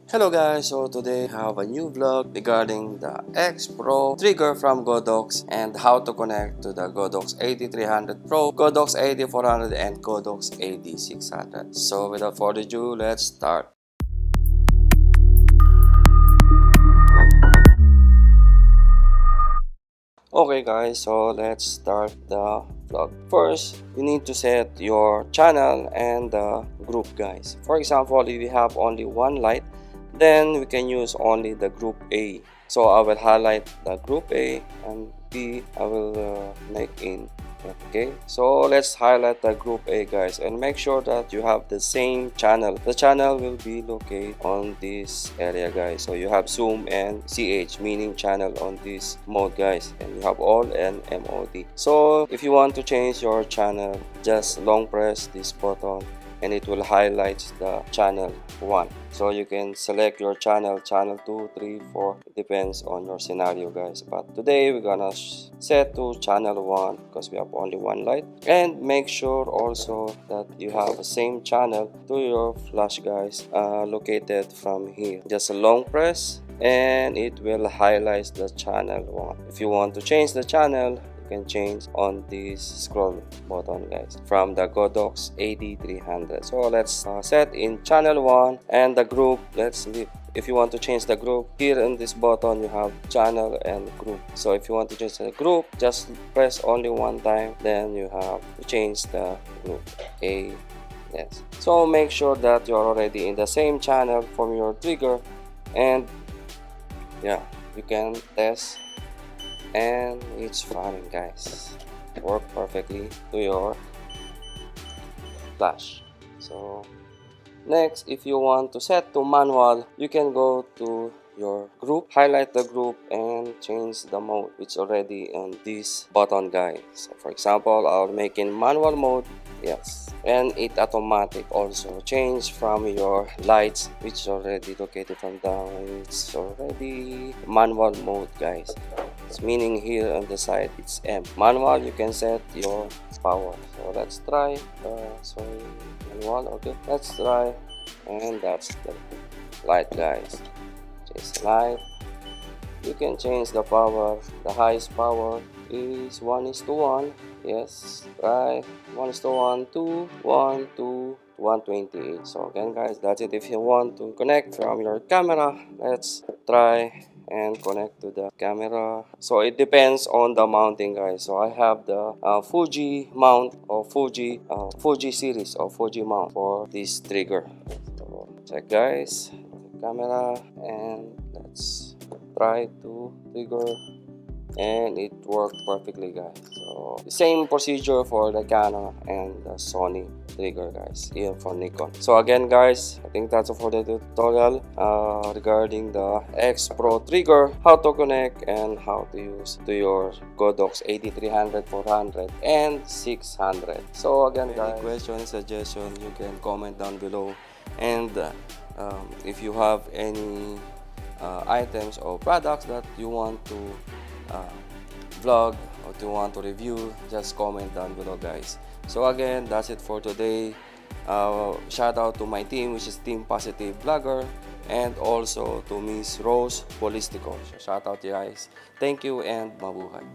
Hello guys, so today I have a new vlog regarding the XPro trigger from GODOX and how to connect to the GODOX AD300 Pro, GODOX AD400 and GODOX AD600. So without further ado, let's start. Okay guys, so let's start the vlog. First, you need to set your channel and the group guys. For example, if you have only one light, then we can use only the group A. So I will highlight the group A and B I will make in. Okay, so let's highlight the group A guys and make sure that you have the same channel. The channel will be located on this area guys. So you have zoom and CH, meaning channel on this mode guys, and you have all and MOD. So if you want to change your channel, just long press this button and it will highlight the channel 1. So you can select your channel 2, 3, 4. It depends on your scenario guys, but today we're gonna set to channel 1 because we have only one light. And make sure also that you have the same channel to your flash guys, located from here. Just a long press and it will highlight the channel 1. If you want to change the channel, can change on this scroll button guys from the GODOX AD300. So let's set in channel 1 and the group. Let's leave. If you want to change the group, here in this button you have channel and group. So if you want to change the group, just press only one time, then you have to change the group A. Yes, so make sure that you're already in the same channel from your trigger, and yeah, you can test and it's running guys, work perfectly to your flash. So next, if you want to set to manual, you can go to your group, highlight the group and change the mode which already on this button guys. So for example, I'll make in manual mode. Yes, and it automatic also change from your lights which already located from down. It's already manual mode guys. It's meaning here on the side it's M. Manual, you can set your power. So let's try. Sorry, manual. Okay, let's try. And that's the light guys. Change light. You can change the power. The highest power is 1:1. Yes, right. 1:1 to 1 to 128. So again guys, that's it. If you want to connect from your camera, let's try and connect to the camera. So it depends on the mounting guys. So I have the Fuji mount or Fuji series or Fuji mount for this trigger. So check guys, camera, and let's try to trigger, and it worked perfectly guys. So the same procedure for the Canon and the Sony trigger guys, here for Nikon. So again guys, I think that's all for the tutorial regarding the XPro trigger, how to connect and how to use to your GODOX AD300, 400 and 600. So again guys, any question, suggestion, you can comment down below, and if you have any items or products that you want to vlog or to want to review, just comment down below guys. So again, that's it for today. Shout out to my team, which is Team Positive Vlogger, and also to Miss Rose Polistico. So shout out you guys. Thank you and mabuhay.